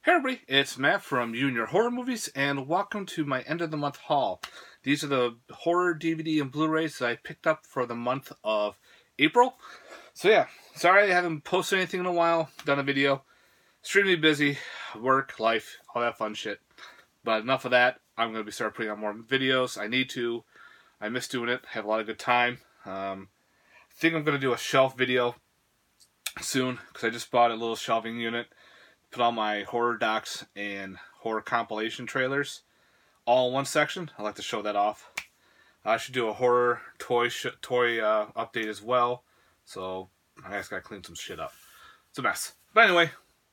Hey everybody, it's Matt from You and Your Horror Movies, and welcome to my end of the month haul. These are the horror DVD and Blu-rays that I picked up for the month of April. So yeah, sorry I haven't posted anything in a while, done a video. Extremely busy, work, life, all that fun shit. But enough of that, I'm going to start putting out more videos. I need to. I miss doing it, have a lot of good time. I think I'm going to do a shelf video soon, because I just bought a little shelving unit. Put all my horror docs and horror compilation trailers all in one section. I'd like to show that off. I should do a horror toy update as well. So I just gotta clean some shit up. It's a mess. But anyway,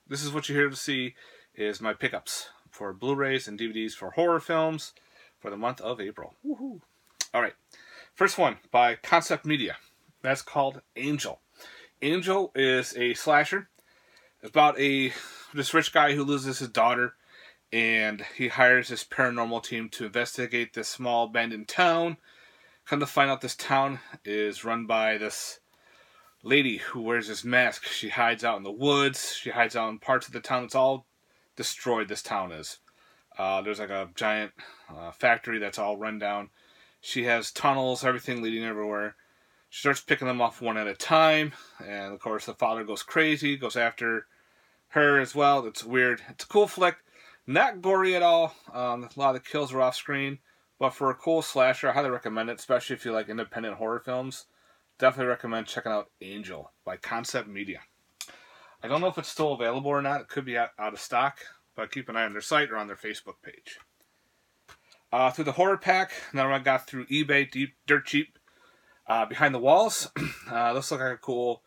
this is what you're here to see is my pickups for Blu-rays and DVDs for horror films for the month of April. Woohoo! Alright, first one by Concept Media. That's called Angel. Angel is a slasher. It's about this rich guy who loses his daughter, and he hires this paranormal team to investigate this small abandoned town. Come to find out, this town is run by this lady who wears this mask. She hides out in the woods. She hides out in parts of the town that's all destroyed. This town is. There's like a giant factory that's all run down. She has tunnels, everything leading everywhere. She starts picking them off one at a time, and of course the father goes crazy, goes after her as well. It's weird. It's a cool flick. Not gory at all. A lot of the kills are off screen, but for a cool slasher, I highly recommend it, especially if you like independent horror films. Definitely recommend checking out Angel by Concept Media. I don't know if it's still available or not. It could be out of stock, but keep an eye on their site or on their Facebook page. Through the horror pack, another one I got through eBay, dirt cheap. Behind the Walls. Looks like a cool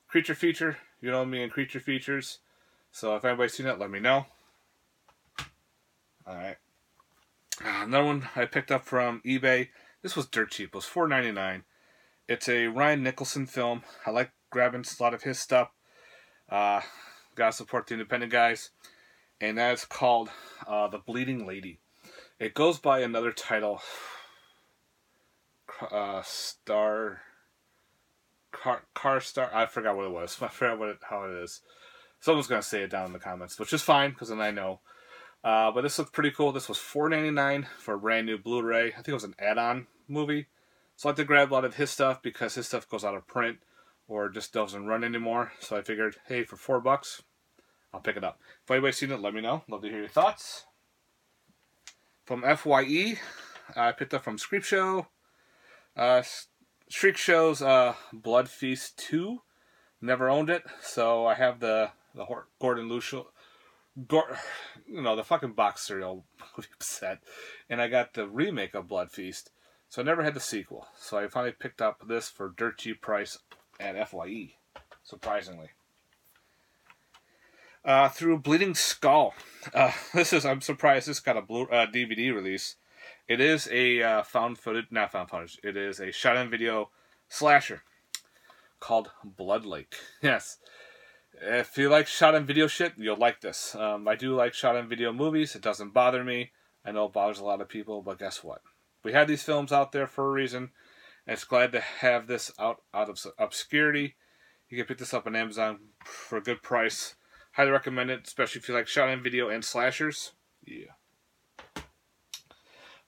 creature feature. You know me and creature features. So if anybody's seen it, let me know. Alright. Another one I picked up from eBay. This was dirt cheap. It was $4.99. It's a Ryan Nicholson film. I like grabbing a lot of his stuff. Gotta support the independent guys. And that's called The Bleeding Lady. It goes by another title. Car Star. I forgot what it was. I forgot how it is. Someone's going to say it down in the comments, which is fine, because then I know. But this looks pretty cool. This was $4.99 for a brand new Blu-ray. I think it was an add-on movie. So I like to grab a lot of his stuff, because his stuff goes out of print, or just doesn't run anymore. So I figured, hey, for $4, I'll pick it up. If anybody's seen it, let me know. Love to hear your thoughts. From FYE, I picked up from Shriek Show's Blood Feast 2. Never owned it, so I have the Gordon Lucian, the fucking box cereal movie set, and I got the remake of Blood Feast, so I never had the sequel. So I finally picked up this for dirt cheap price at FYE, surprisingly. Through Bleeding Skull, I'm surprised this got a DVD release. It is a it is a shot-in video slasher called Blood Lake. Yes. If you like shot-in video shit, you'll like this. I do like shot-in video movies. It doesn't bother me. I know it bothers a lot of people, but guess what? We have these films out there for a reason, and it's glad to have this out of obscurity. You can pick this up on Amazon for a good price. Highly recommend it, especially if you like shot-in video and slashers. Yeah.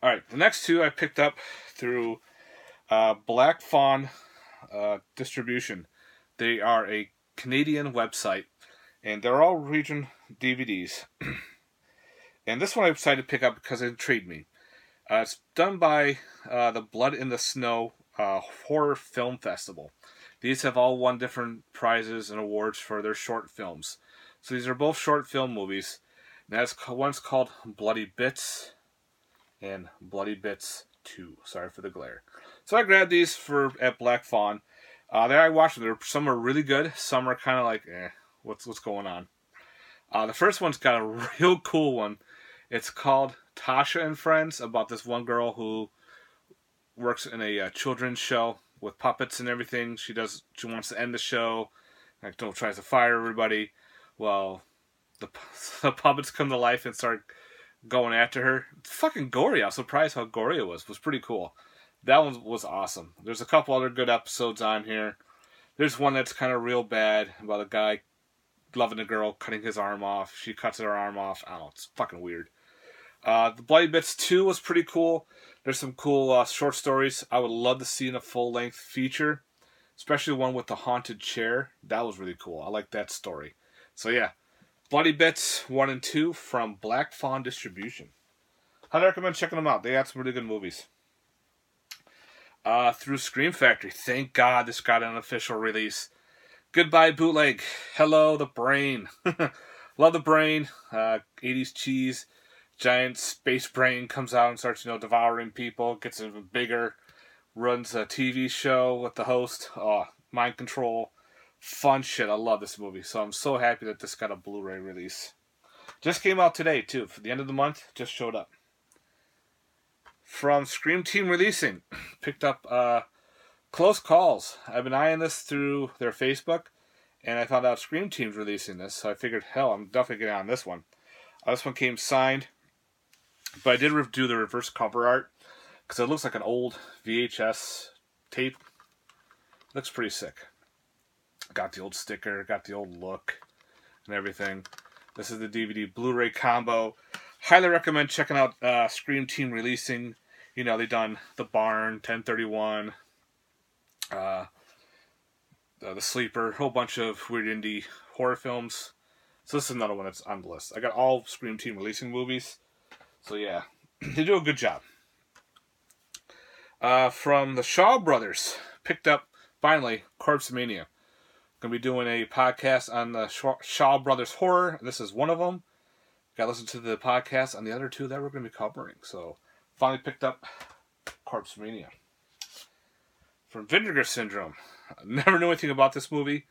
Alright, the next two I picked up through Black Fawn Distribution. They are a Canadian website, and they're all region DVDs. And this one I decided to pick up because it intrigued me. It's done by the Blood in the Snow Horror Film Festival. These have all won different prizes and awards for their short films. So these are both short film movies. And one's called Bloody Bits and Bloody Bits 2. Sorry for the glare. So I grabbed these at Black Fawn. There I watched them. Some are really good. Some are kind of like, what's going on? The first one's got a real cool one. It's called Tasha and Friends, about this one girl who works in a children's show with puppets and everything. She wants to end the show. Tries to fire everybody. Well, the puppets come to life and start going after her. It's fucking gory. I was surprised how gory it was. It was pretty cool. That one was awesome. There's a couple other good episodes on here. There's one that's kind of real bad about a guy loving the girl, cutting his arm off. She cuts her arm off. I don't know. It's fucking weird. The Bloody Bits 2 was pretty cool. There's some cool short stories. I would love to see in a full-length feature. Especially one with the haunted chair. That was really cool. I like that story. So yeah. Bloody Bits 1 and 2 from Black Fawn Distribution. I'd recommend checking them out. They got some really good movies. Through Scream Factory. Thank God this got an official release. Goodbye Bootleg. Hello The Brain. Love The Brain. 80s cheese. Giant space brain comes out and starts, devouring people. Gets even bigger. Runs a TV show with the host. Mind control. Fun shit. I love this movie. So I'm so happy that this got a Blu-ray release. Just came out today, too. For the end of the month, just showed up. From Scream Team Releasing. Picked up Close Calls. I've been eyeing this through their Facebook. And I found out Scream Team's releasing this. So I figured, hell, I'm definitely getting on this one. This one came signed. But I did do the reverse cover art. Because it looks like an old VHS tape. Looks pretty sick. Got the old sticker, got the old look, and everything. This is the DVD Blu-ray combo. Highly recommend checking out Scream Team Releasing. They've done The Barn, 1031, The Sleeper, a whole bunch of weird indie horror films. So this is another one that's on the list. I got all Scream Team Releasing movies. So yeah, they do a good job. From the Shaw Brothers, picked up, finally, Corpse Mania. Going to be doing a podcast on the Shaw Brothers horror. This is one of them. Got to listen to the podcast on the other two that we're going to be covering. So, finally picked up Corpse Mania. From Vinegar Syndrome. I never knew anything about this movie.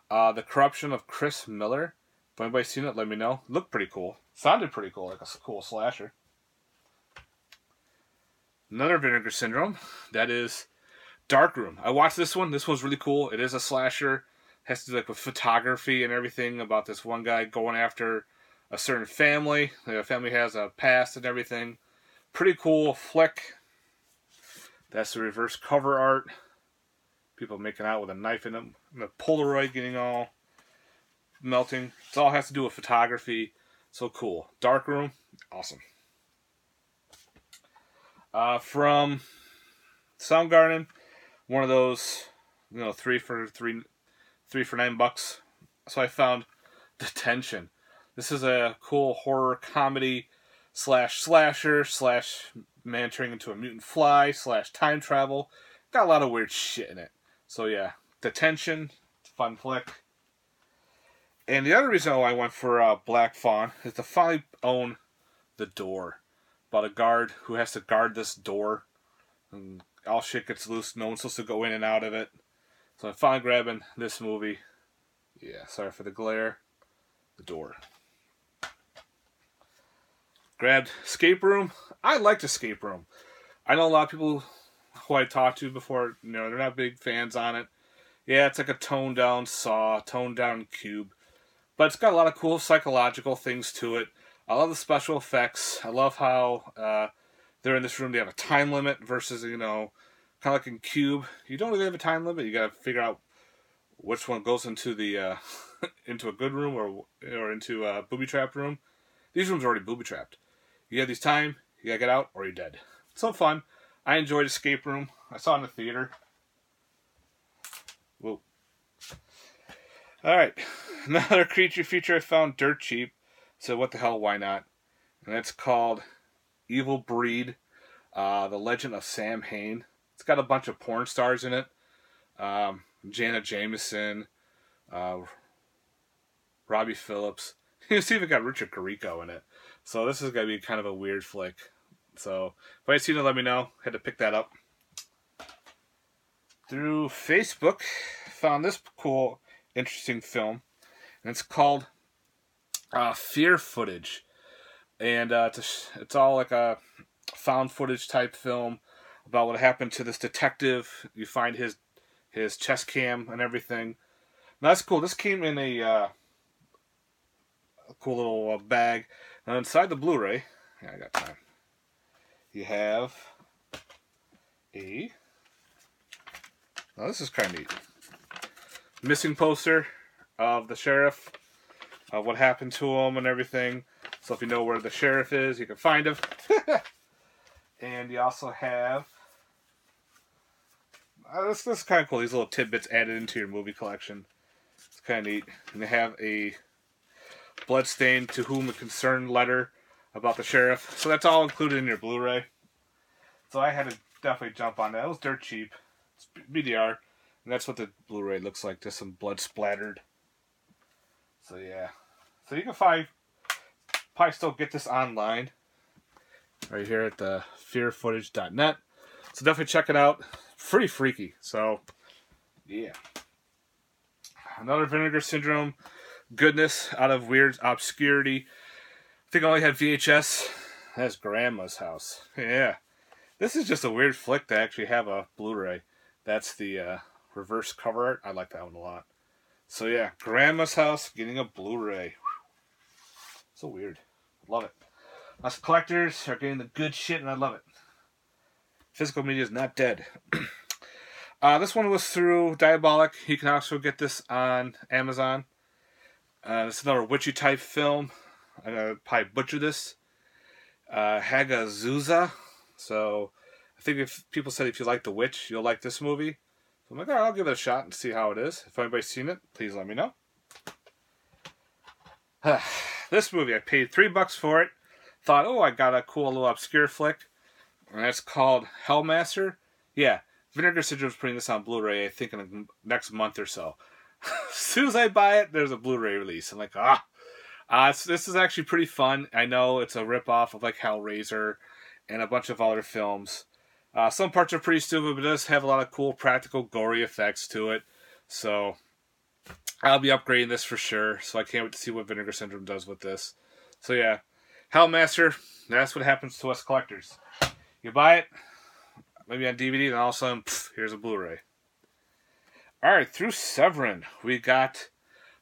The Corruption of Chris Miller. If anybody's seen it, let me know. Looked pretty cool. Sounded pretty cool, like a cool slasher. Another Vinegar Syndrome. That is Darkroom. I watched this one. This one's really cool. It is a slasher. Has to do with photography and everything about this one guy going after a certain family. The family has a past and everything. Pretty cool flick. That's the reverse cover art. People making out with a knife in them. The Polaroid getting all melting. It all has to do with photography. So cool. Darkroom. Awesome. From Soundgarden. One of those, $3 for $9. So I found Detention. This is a cool horror comedy / slasher / man turning into a mutant fly / time travel. Got a lot of weird shit in it. So yeah, Detention, fun flick. And the other reason why I went for Black Fawn is to finally own The Door. About a guard who has to guard this door. And all shit gets loose. No one's supposed to go in and out of it. So I'm finally grabbing this movie. Yeah, sorry for the glare. The Door. Grabbed Escape Room. I liked Escape Room. I know a lot of people who I talked to before, they're not big fans on it. Yeah, it's like a toned down Saw, toned down Cube. But it's got a lot of cool psychological things to it. I love the special effects. I love how they're in this room. They have a time limit versus, kind of like in Cube. You don't really have a time limit. You got to figure out which one goes into the into a good room or into a booby trapped room. These rooms are already booby trapped. You have these time. You got to get out or you're dead. It's so fun. I enjoyed Escape Room. I saw it in the theater. Whoa. Alright. Another creature feature I found dirt cheap. So what the hell, why not? And it's called Evil Breed. The Legend of Sam Hain. It's got a bunch of porn stars in it. Janet Jameson. Robbie Phillips. You see if it got Richard Grieco in it. So this is going to be kind of a weird flick. So if I seen it, let me know. Had to pick that up. Through Facebook, found this cool, interesting film. And it's called Fear Footage. And it's all like a found footage type film about what happened to this detective. You find his chest cam and everything. Now, that's cool. This came in a cool little bag. And inside the Blu-ray, yeah, I got time. You have now this is kind of neat. Missing poster of the sheriff of what happened to him and everything. So if you know where the sheriff is, you can find him. And you also have... this is kind of cool. These little tidbits added into your movie collection. It's kind of neat. And they have a bloodstained to whom it concerned letter about the sheriff. So that's all included in your Blu-ray. So I had to definitely jump on that. It was dirt cheap. It's BDR. And that's what the Blu-ray looks like. Just some blood splattered. So yeah. So you can probably still get this online. Right here at the fearfootage.net. So definitely check it out. Pretty freaky. So, yeah. Another Vinegar Syndrome goodness out of weird obscurity. I think I only had VHS. That's Grandma's House. Yeah. This is just a weird flick to actually have a Blu-ray. That's the reverse cover art. I like that one a lot. So yeah, Grandma's House getting a Blu-ray. So weird. Love it. Us collectors are getting the good shit and I love it. Physical media is not dead. This one was through Diabolic. You can also get this on Amazon. It's another witchy type film. I'm going to probably butcher this. Hagazusa. So I think if people said if you like The Witch, you'll like this movie. So I'm like, all right, I'll give it a shot and see how it is. If anybody's seen it, please let me know. This movie, I paid $3 for it. Thought, oh, I got a cool little obscure flick. And that's called Hellmaster. Yeah, Vinegar Syndrome's putting this on Blu-ray, I think, in the next month or so. As soon as I buy it, there's a Blu-ray release. I'm like, this is actually pretty fun. I know it's a ripoff of like Hellraiser and a bunch of other films. Some parts are pretty stupid, but it does have a lot of cool practical gory effects to it. So I'll be upgrading this for sure. So I can't wait to see what Vinegar Syndrome does with this. So yeah, Hellmaster, that's what happens to us collectors. You buy it, maybe on DVD, and all of a sudden, here's a Blu-ray. Alright, through Severin, we got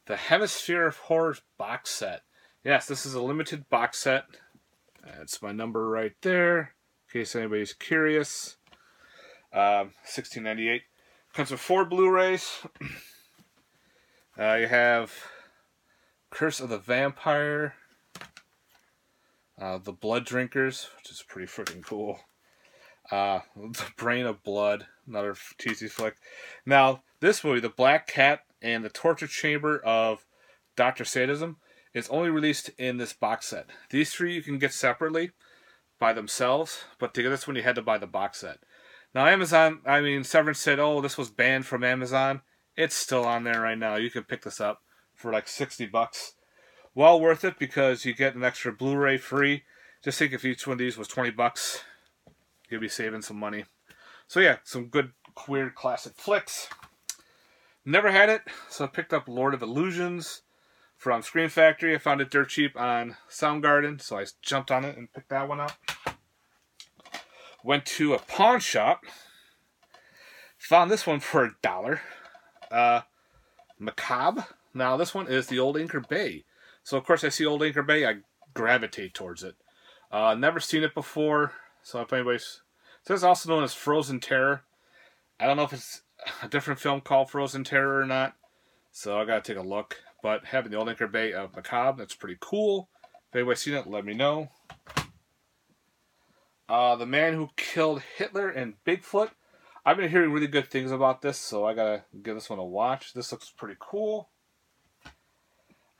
the Hemisphere of Horrors box set. Yes, this is a limited box set. That's my number right there, in case anybody's curious. $16.98. Comes with 4 Blu-rays. You have Curse of the Vampire, The Blood Drinkers, which is pretty freaking cool. The Brain of Blood, another cheesy flick. Now, this movie, The Black Cat and the Torture Chamber of Dr. Sadism, is only released in this box set. These 3 you can get separately by themselves, but to get this one you had to buy the box set. Now, Severin said, oh, this was banned from Amazon. It's still on there right now. You can pick this up for like $60. Well worth it because you get an extra Blu-ray free. Just think if each one of these was $20, you'll be saving some money. So yeah, some good weird classic flicks. Never had it, so I picked up Lord of Illusions from Scream Factory. I found it dirt cheap on Soundgarden, so I jumped on it and picked that one up. Went to a pawn shop. Found this one for $1. Macabre. Now this one is the Old Anchor Bay. So of course I see Old Anchor Bay, I gravitate towards it. Never seen it before, so if anybody's... So it's also known as Frozen Terror. I don't know if it's a different film called Frozen Terror or not, so I gotta take a look. But having the Old Anchor Bay of Macabre, that's pretty cool. If anybody's seen it, let me know. The Man Who Killed Hitler and Bigfoot. I've been hearing really good things about this, so I gotta give this one a watch. This looks pretty cool.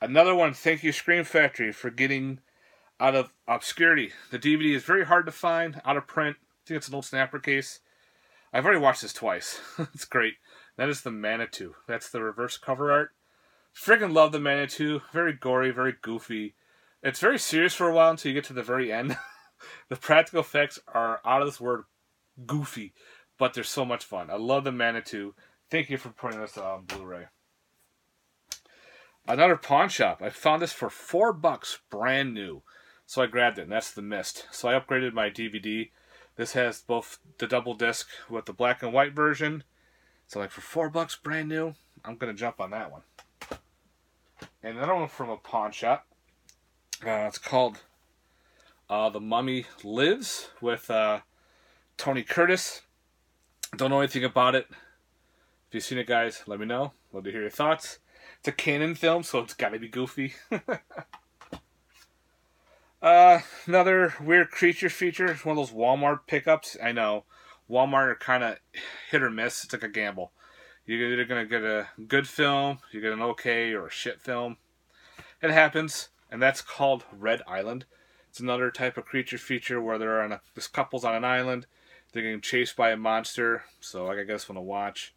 Another one, thank you Scream Factory for getting out of obscurity. The DVD is very hard to find, out of print. I think it's an old snapper case. I've already watched this twice. It's great. That is the Manitou. That's the reverse cover art. Friggin' love the Manitou. Very gory, very goofy. It's very serious for a while until you get to the very end. The practical effects are out of this word goofy, but they're so much fun. I love the Manitou. Thank you for putting this on Blu-ray. Another pawn shop. I found this for $4, brand new. So I grabbed it, and that's The Mist. So I upgraded my DVD. This has both the double disc with the black and white version. So like for $4, brand new, I'm going to jump on that one. And another one from a pawn shop. It's called The Mummy Lives with Tony Curtis. Don't know anything about it. If you've seen it, guys, let me know. Love to hear your thoughts. It's a canon film, so it's got to be goofy. Another weird creature feature. One of those Walmart pickups. I know. Walmart are kind of hit or miss. It's like a gamble. You're either going to get a good film, you get an okay, or a shit film. It happens, and that's called Red Island. It's another type of creature feature where this couple's on an island. They're getting chased by a monster, so I guess want to watch.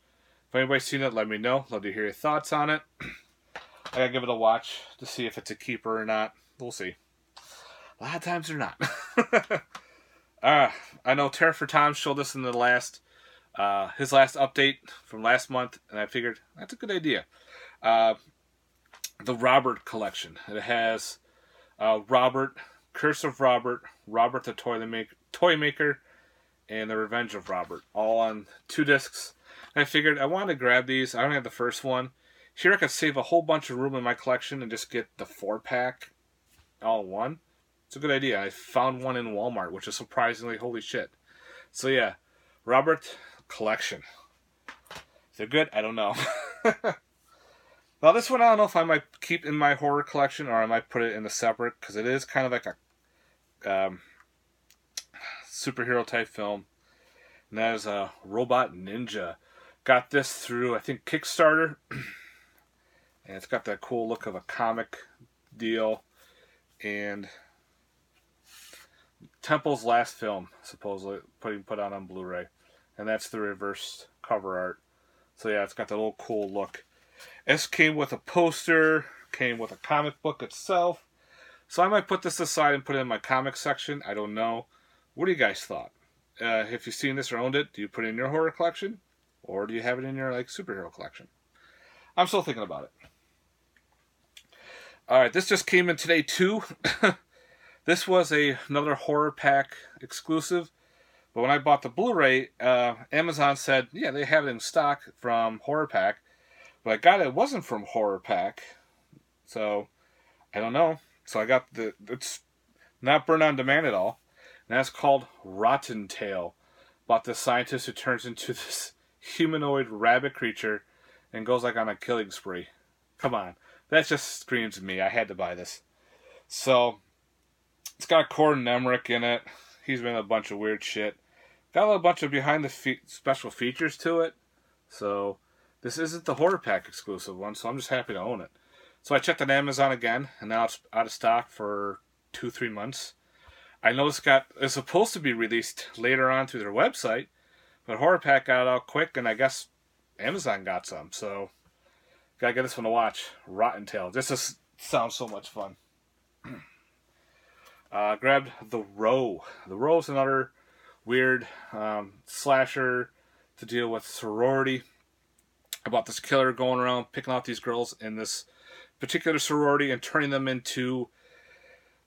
If anybody's seen it, let me know. Love to hear your thoughts on it. I gotta give it a watch to see if it's a keeper or not. We'll see. A lot of times they're not. I know Terror for Tom showed this in the his last update from last month, and I figured that's a good idea. The Robert collection. It has Robert, Curse of Robert, Robert the Toy Maker, and The Revenge of Robert, all on 2 discs. And I figured I wanted to grab these. I don't have the first one. Here I could save a whole bunch of room in my collection and just get the 4-pack all in one. It's a good idea. I found one in Walmart, which is surprisingly holy shit. So yeah, Robert collection. If they're good, I don't know. Well, this one I don't know if I might keep in my horror collection or I might put it in a separate, because it is kind of like a superhero type film. And that is a Robot Ninja. Got this through, I think, Kickstarter. And it's got that cool look of a comic deal. And Temple's last film, supposedly, put out on Blu-ray. And that's the reversed cover art. So yeah, it's got that little cool look. This came with a poster, came with a comic book itself. So I might put this aside and put it in my comic section. I don't know. What do you guys thought? If you've seen this or owned it, do you put it in your horror collection? Or do you have it in your superhero collection? I'm still thinking about it. Alright, this just came in today too. This was another horror pack exclusive. But when I bought the Blu-ray, Amazon said, yeah, they have it in stock from Horror Pack. But I got it wasn't from Horror Pack. So, I don't know. So I got it's not burn on demand at all. And that's called Rotten Tail. About this scientist who turns into this humanoid rabbit creature and goes like on a killing spree. Come on. That just screams at me. I had to buy this. So, it's got Gordon Emmerich in it. He's been in a bunch of weird shit. Got a bunch of behind the special features to it. So, this isn't the Horror Pack exclusive one, so I'm just happy to own it. So I checked on Amazon again, and now it's out of stock for 2-3 months. I know it's supposed to be released later on through their website, but Horror Pack got it out quick, and I guess Amazon got some. So, gotta get this one to watch. Rotten Tail. This sounds so much fun. Grabbed The Row. The Row is another weird slasher to deal with sorority. About this killer going around picking out these girls in this particular sorority and turning them into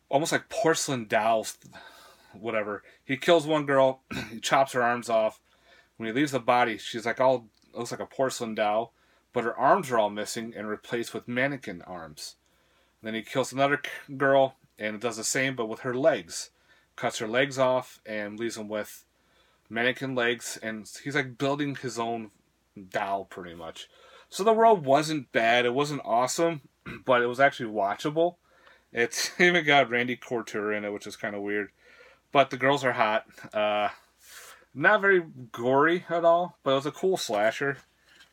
almost like porcelain dolls. Whatever. He kills one girl. He chops her arms off. When he leaves the body, she's like looks like a porcelain doll, but her arms are all missing and replaced with mannequin arms. And then he kills another girl and does the same, but with her legs. Cuts her legs off and leaves them with mannequin legs, and he's like building his own doll pretty much. So The Row wasn't bad. It wasn't awesome, but it was actually watchable. It's even got Randy Couture in it, which is kind of weird. But the girls are hot. Not very gory at all, but it was a cool slasher.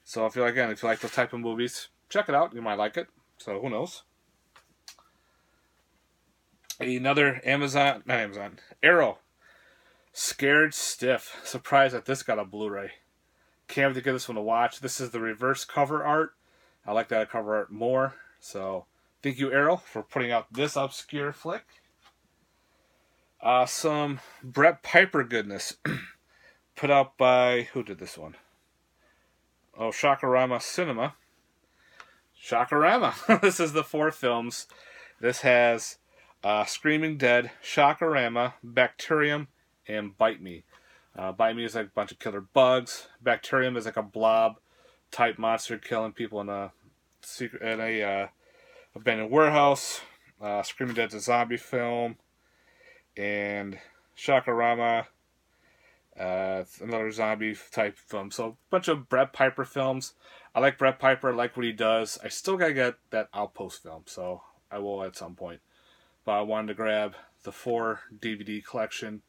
So if you like those type of movies, check it out. You might like it. So who knows? Another Arrow. Scared Stiff. Surprised that this got a Blu-ray. Can't wait to give this one a watch. This is the reverse cover art. I like that cover art more. So, thank you, Arrow, for putting out this obscure flick. Some Brett Piper goodness. Put out by, who did this one? Oh, Shaka Rama Cinema. Shaka Rama. This is the 4 films. This has Screaming Dead, Shaka Rama, Bacterium, and Bite Me. Bite Me is like a bunch of killer bugs. Bacterium is like a blob type monster killing people in a abandoned warehouse. Screaming Dead's a zombie film, and Shaka Rama, another zombie type film. So a bunch of Brett Piper films. I like Brett Piper. I like what he does. I still gotta get that Outpost film, so I will at some point. But I wanted to grab the 4 DVD collection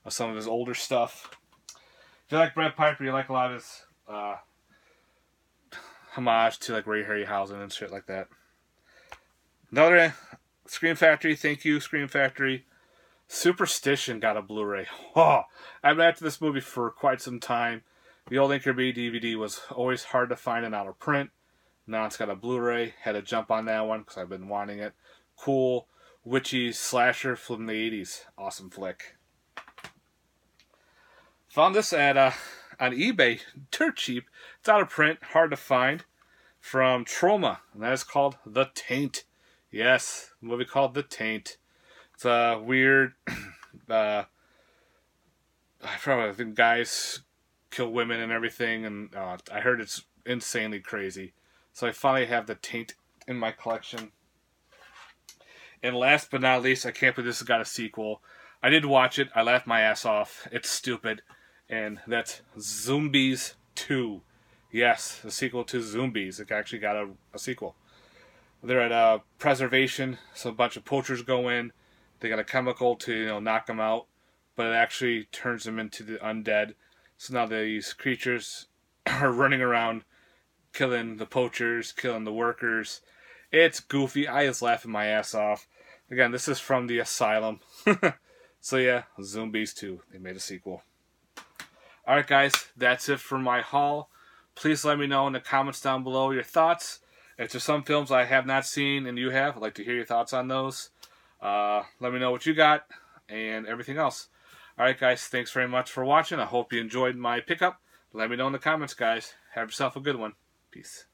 of some of his older stuff. If you like Brett Piper, you like a lot of his homage to like Ray Harryhausen and shit like that. Another Scream Factory. Thank you, Scream Factory. Superstition got a Blu-ray. Oh, I've been after this movie for quite some time. The old Anchor B DVD was always hard to find and out of print. Now it's got a Blu-ray. Had to jump on that one because I've been wanting it. Cool, witchy slasher from the 80s. Awesome flick. Found this at on eBay, dirt cheap. It's out of print, hard to find. From Troma, and that is called The Taint. Yes, a movie called The Taint. It's a weird. I think guys kill women and everything, and I heard it's insanely crazy. So I finally have The Taint in my collection. And last but not least, I can't believe this has got a sequel. I did watch it. I laughed my ass off. It's stupid. And that's Zombies 2. Yes, the sequel to Zombies. It actually got a sequel. They're at preservation, so a bunch of poachers go in. They got a chemical to knock them out, but it actually turns them into the undead. So now these creatures are running around, killing the poachers, killing the workers. It's goofy. I was laughing my ass off. Again, this is from the Asylum. So yeah, Zombies 2. They made a sequel. Alright guys, that's it for my haul. Please let me know in the comments down below your thoughts. If there's some films I have not seen and you have, I'd like to hear your thoughts on those. Let me know what you got and everything else. Alright guys, thanks very much for watching. I hope you enjoyed my pickup. Let me know in the comments, guys. Have yourself a good one. Peace.